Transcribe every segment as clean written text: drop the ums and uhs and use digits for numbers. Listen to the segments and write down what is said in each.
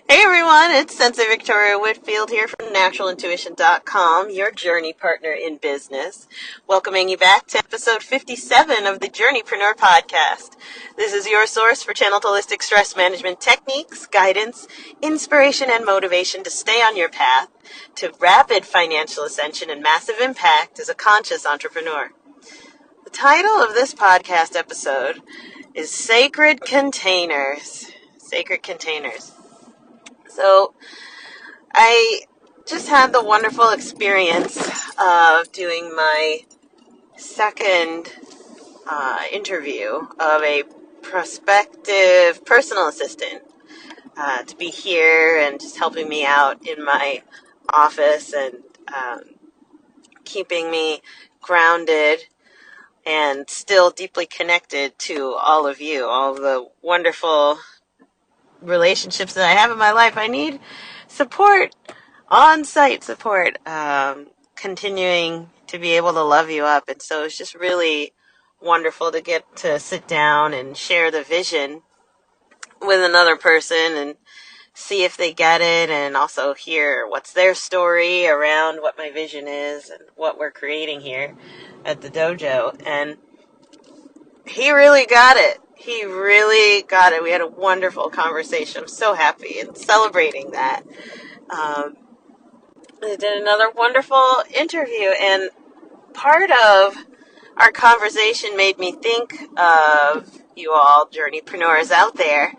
Hey everyone, it's Sensei Victoria Whitfield here from naturalintuition.com, your journey partner in business, welcoming you back to episode 57 of the Journeypreneur Podcast. This is your source for channeled holistic stress management techniques, guidance, inspiration, and motivation to stay on your path to rapid financial ascension and massive impact as a conscious entrepreneur. The title of this podcast episode is Sacred Containers. Sacred Containers. So, I just had the wonderful experience of doing my second interview of a prospective personal assistant to be here and just helping me out in my office and keeping me grounded and still deeply connected to all of you, all of the wonderful relationships that I have in my life. I need support, on-site support, continuing to be able to love you up. And so it's just really wonderful to get to sit down and share the vision with another person and see if they get it, and also hear what's their story around what my vision is and what we're creating here at the dojo. And he really got it. He really got it. We had a wonderful conversation. I'm so happy and celebrating that. We did another wonderful interview, and part of our conversation made me think of you all journeypreneurs out there,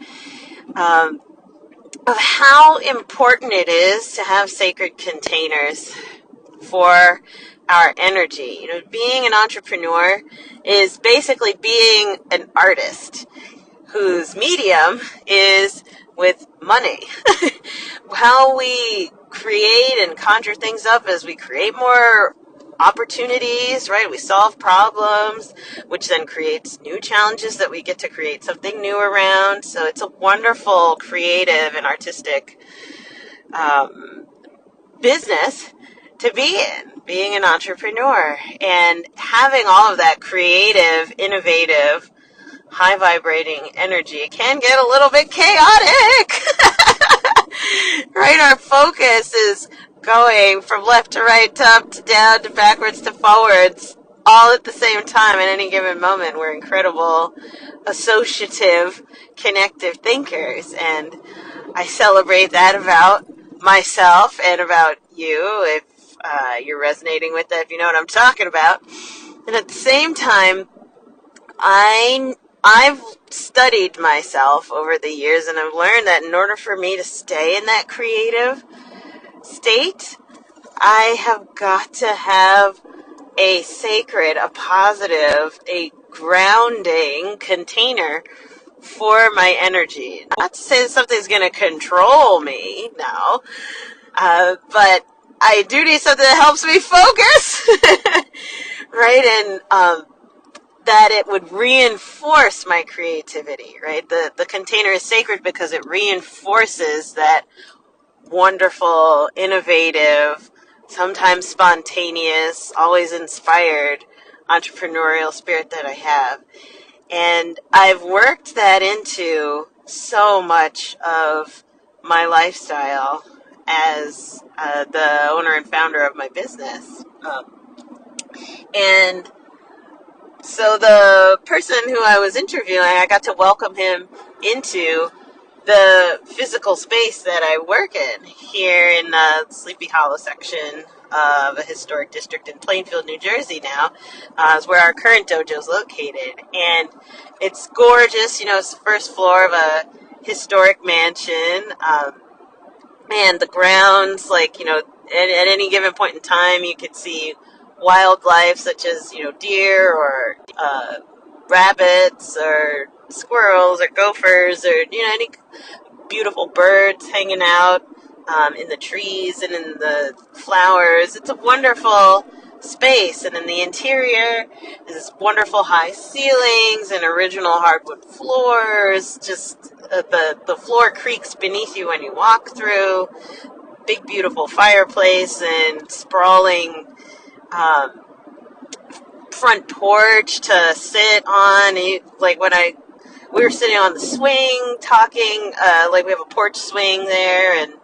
of how important it is to have sacred containers for our energy. You know, being an entrepreneur is basically being an artist whose medium is with money. How we create and conjure things up as we create more opportunities, right? We solve problems, which then creates new challenges that we get to create something new around. So it's a wonderful creative and artistic business to be in, being an entrepreneur, and having all of that creative, innovative, high vibrating energy can get a little bit chaotic. Right? Our focus is going from left to right, to up to down, to backwards to forwards, all at the same time at any given moment. We're incredible, associative, connective thinkers, and I celebrate that about myself and about you, if you're resonating with that, if you know what I'm talking about. And at the same time, I've studied myself over the years, and I've learned that in order for me to stay in that creative state, I have got to have a sacred, a positive, a grounding container for my energy. Not to say that something's going to control me, no, but I do need something that helps me focus, right? And that it would reinforce my creativity, right? The container is sacred because it reinforces that wonderful, innovative, sometimes spontaneous, always inspired entrepreneurial spirit that I have. And I've worked that into so much of my lifestyle as the owner and founder of my business. And so the person who I was interviewing, I got to welcome him into the physical space that I work in here in the Sleepy Hollow section of a historic district in Plainfield, New Jersey now, is where our current dojo is located. And it's gorgeous. You know, it's the first floor of a historic mansion. And the grounds, like, you know, at any given point in time, you could see wildlife such as, you know, deer or rabbits or squirrels or gophers or, you know, any beautiful birds hanging out in the trees and in the flowers. It's a wonderful space. And in the interior, there's wonderful high ceilings and original hardwood floors. Just the floor creaks beneath you when you walk through. Big, beautiful fireplace and sprawling front porch to sit on. Like when I we were sitting on the swing talking, like we have a porch swing there, and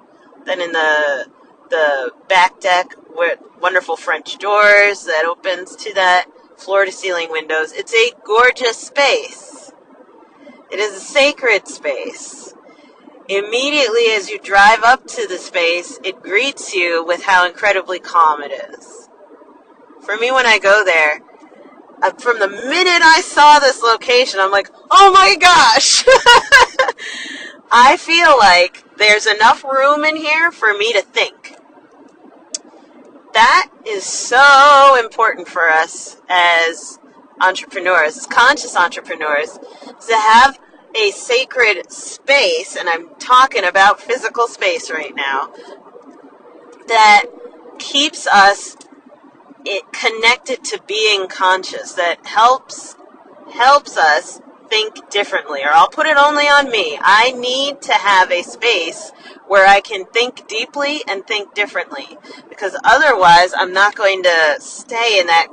then in the back deck with wonderful French doors that opens to that floor-to-ceiling windows. It's a gorgeous space. It is a sacred space. Immediately as you drive up to the space, it greets you with how incredibly calm it is. For me, when I go there, from the minute I saw this location, I'm like, oh my gosh! I feel like there's enough room in here for me to think. That is so important for us as entrepreneurs, as conscious entrepreneurs, to have a sacred space, and I'm talking about physical space right now, that keeps us connected to being conscious, that helps us think differently. Or I'll put it only on me. I need to have a space where I can think deeply and think differently, because otherwise I'm not going to stay in that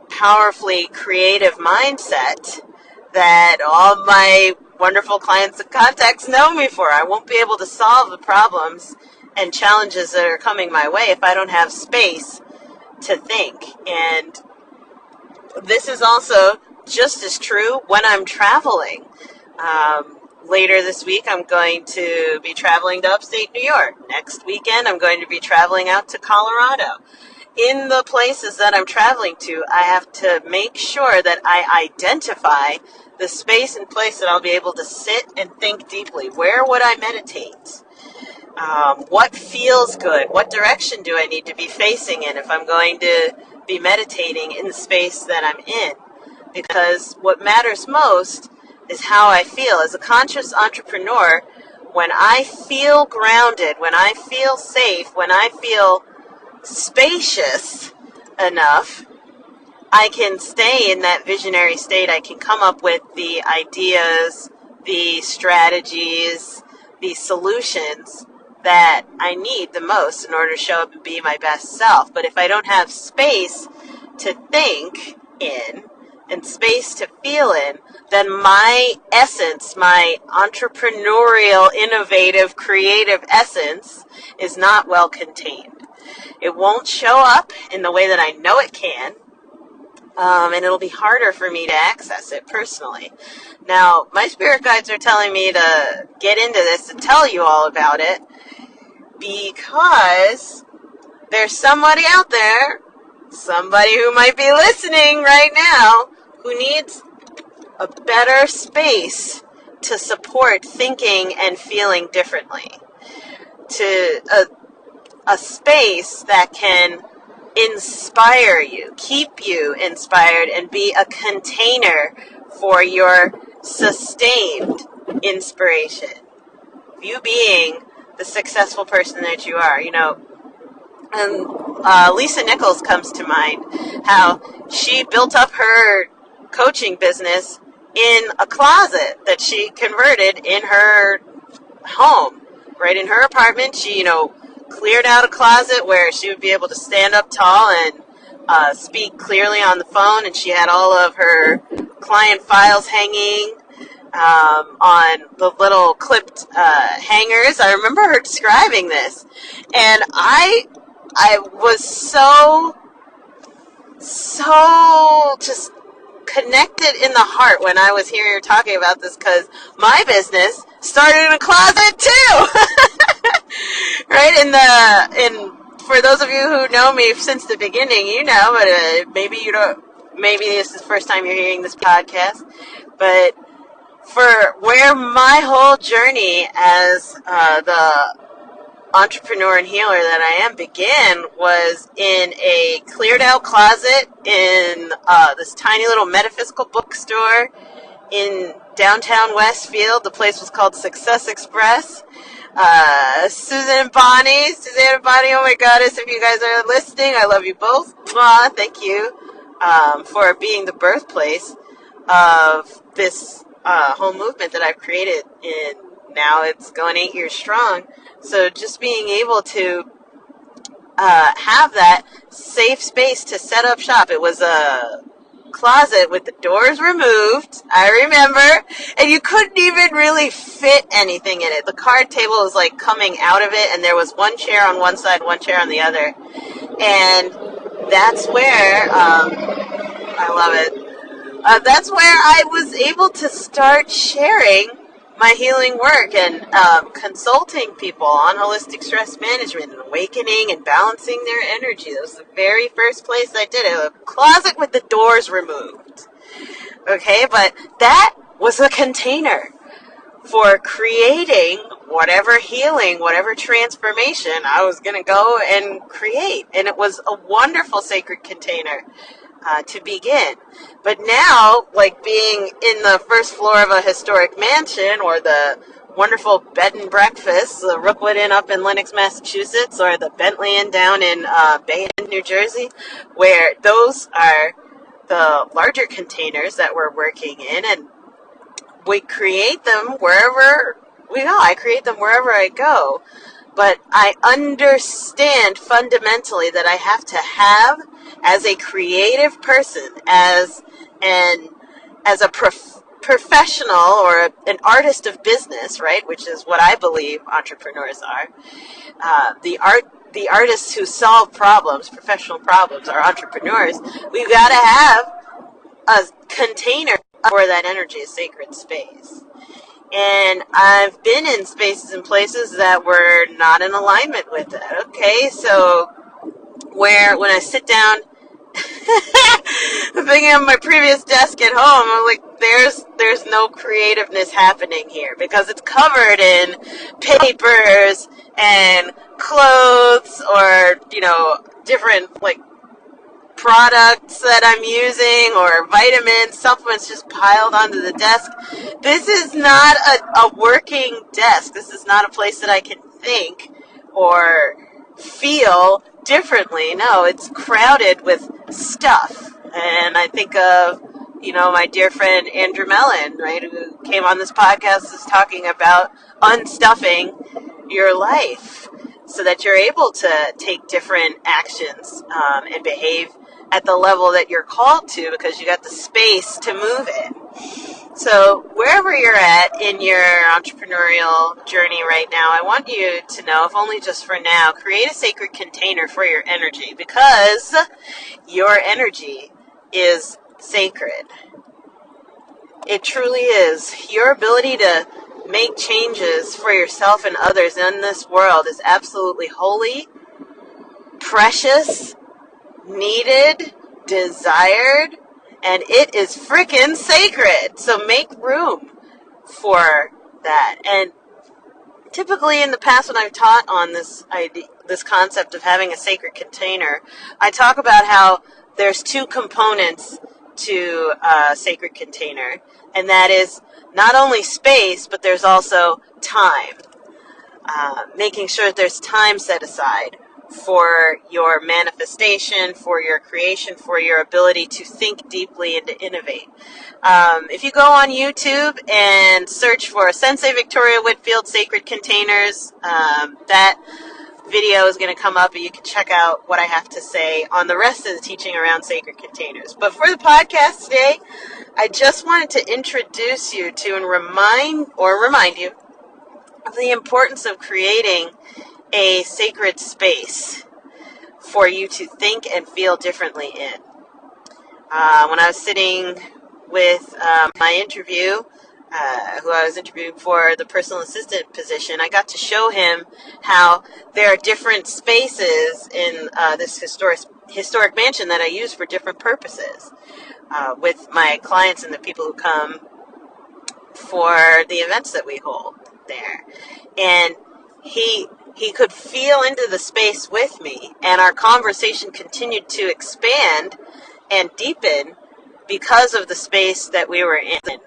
powerfully creative mindset that all my wonderful clients and contacts know me for. I won't be able to solve the problems and challenges that are coming my way if I don't have space to think. And this is also just as true when I'm traveling. Later this week, I'm going to be traveling to upstate New York. Next weekend, I'm going to be traveling out to Colorado. In the places that I'm traveling to, I have to make sure that I identify the space and place that I'll be able to sit and think deeply. Where would I meditate? What feels good? What direction do I need to be facing in if I'm going to be meditating in the space that I'm in? Because what matters most is how I feel. As a conscious entrepreneur, when I feel grounded, when I feel safe, when I feel spacious enough, I can stay in that visionary state. I can come up with the ideas, the strategies, the solutions that I need the most in order to show up and be my best self. But if I don't have space to think in and space to feel in, then my essence, my entrepreneurial, innovative, creative essence is not well contained. It won't show up in the way that I know it can, and it'll be harder for me to access it personally. Now, my spirit guides are telling me to get into this and tell you all about it, because there's somebody out there, somebody who might be listening right now, who needs a better space to support thinking and feeling differently. To a space that can inspire you, keep you inspired, and be a container for your sustained inspiration. You being the successful person that you are, and Lisa Nichols comes to mind, how she built up her coaching business in a closet that she converted in her home, right in her apartment. She, cleared out a closet where she would be able to stand up tall and speak clearly on the phone, and she had all of her client files hanging on the little clipped hangers. I remember her describing this, and I was so just connected in the heart when I was hearing her talking about this, because my business started in a closet too. Right? And for those of you who know me since the beginning, but maybe you don't. Maybe this is the first time you're hearing this podcast. But for where my whole journey as the entrepreneur and healer that I am began was in a cleared out closet in this tiny little metaphysical bookstore in downtown Westfield. The place was called Success Express. Susan and Bonnie, oh my goddess, if you guys are listening, I love you both. Thank you for being the birthplace of this whole movement that I've created, and now it's going 8 years strong. So just being able to have that safe space to set up shop. It was a closet with the doors removed, I remember, and you couldn't even really fit anything in it. The card table was like coming out of it, and there was one chair on one side, one chair on the other. And that's where, I love it. That's where I was able to start sharing my healing work and consulting people on holistic stress management and awakening and balancing their energy. That was the very first place I did it. A closet with the doors removed. Okay, but that was a container for creating whatever healing, whatever transformation I was going to go and create. And it was a wonderful sacred container to begin. But now, like being in the first floor of a historic mansion, or the wonderful bed and breakfast, the Rookwood Inn up in Lenox, Massachusetts, or the Bentley Inn down in Bay Inn, New Jersey, where those are the larger containers that we're working in, and we create them wherever we go. I create them wherever I go. But I understand fundamentally that I have to have, as a creative person, as a professional or an artist of business, right? Which is what I believe entrepreneurs are. The artists who solve problems, professional problems, are entrepreneurs. We've got to have a container for that energy, a sacred space. And I've been in spaces and places that were not in alignment with that. Okay, so when I sit down, thinking of my previous desk at home, I'm like, there's no creativeness happening here, because it's covered in papers and clothes, or different like products that I'm using, or vitamins, supplements just piled onto the desk. This is not a working desk. This is not a place that I can think or feel differently. No, it's crowded with stuff. And I think of, my dear friend Andrew Mellon, right, who came on this podcast, is talking about unstuffing your life so that you're able to take different actions and behave at the level that you're called to, because you got the space to move in. So wherever you're at in your entrepreneurial journey right now, I want you to know, if only just for now, create a sacred container for your energy, because your energy is sacred. It truly is. Your ability to make changes for yourself and others in this world is absolutely holy, precious, needed, desired, and it is freaking sacred. So make room for that. And typically in the past, when I've taught on this concept of having a sacred container, I talk about how there's two components to a sacred container, and that is not only space, but there's also time. Making sure that there's time set aside for your manifestation, for your creation, for your ability to think deeply and to innovate. If you go on YouTube and search for Sensei Victoria Whitfield Sacred Containers, that video is going to come up, and you can check out what I have to say on the rest of the teaching around sacred containers. But for the podcast today, I just wanted to introduce you to and remind you of the importance of creating a sacred space for you to think and feel differently in. When I was sitting with my interview, who I was interviewing for the personal assistant position, I got to show him how there are different spaces in this historic mansion that I use for different purposes with my clients and the people who come for the events that we hold there. And he could feel into the space with me, and our conversation continued to expand and deepen because of the space that we were in. And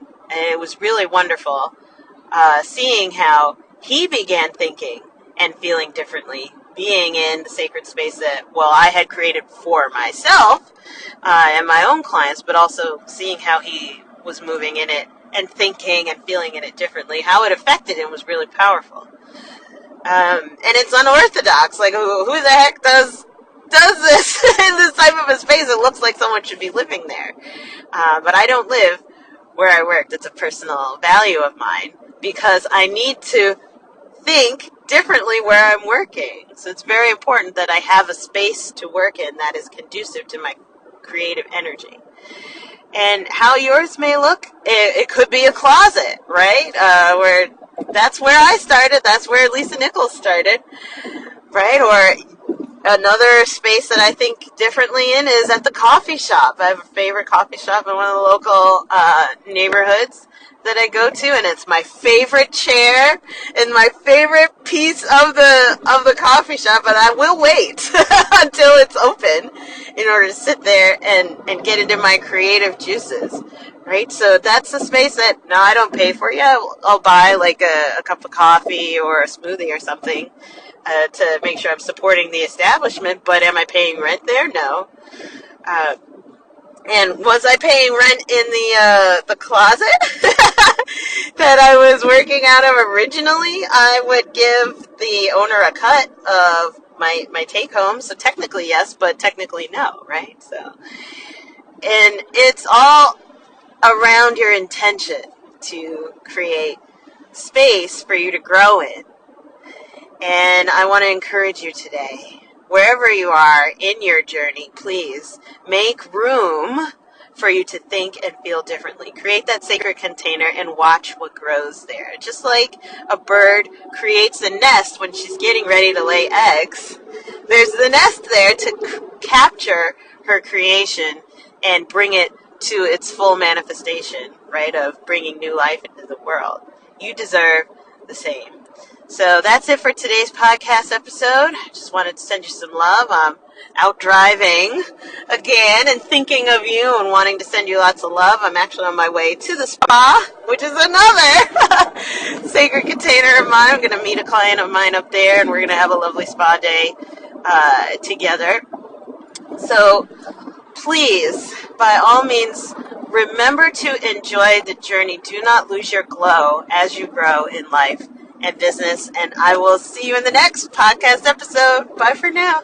it was really wonderful seeing how he began thinking and feeling differently, being in the sacred space that, I had created for myself and my own clients, but also seeing how he was moving in it and thinking and feeling in it differently. How it affected him was really powerful. And it's unorthodox. Like, who the heck does does this in this type of a space? It looks like someone should be living there. But I don't live where I work. That's a personal value of mine because I need to think differently where I'm working. So it's very important that I have a space to work in that is conducive to my creative energy. And how yours may look, it could be a closet, right? Where that's where I started. That's where Lisa Nichols started, right? Or another space that I think differently in is at the coffee shop. I have a favorite coffee shop in one of the local neighborhoods that I go to, and it's my favorite chair and my favorite piece of the coffee shop, and I will wait until it's open in order to sit there and get into my creative juices, right? So that's a space that, no, I don't pay for. Yeah, I'll buy like a cup of coffee or a smoothie or something to make sure I'm supporting the establishment, but am I paying rent there? No. And was I paying rent in the closet that I was working out of originally? I would give the owner a cut of my take home. So technically yes, but technically no, right? So, and it's all around your intention to create space for you to grow in. And I want to encourage you today, wherever you are in your journey, please make room for you to think and feel differently. Create that sacred container and watch what grows there. Just like a bird creates a nest when she's getting ready to lay eggs, there's the nest there to capture her creation and bring it to its full manifestation, right, of bringing new life into the world. You deserve the same. So that's it for today's podcast episode. I just wanted to send you some love. I'm out driving again and thinking of you and wanting to send you lots of love. I'm actually on my way to the spa, which is another sacred container of mine. I'm going to meet a client of mine up there, and we're going to have a lovely spa day together. So please, by all means, remember to enjoy the journey. Do not lose your glow as you grow in life and business, and I will see you in the next podcast episode. Bye for now.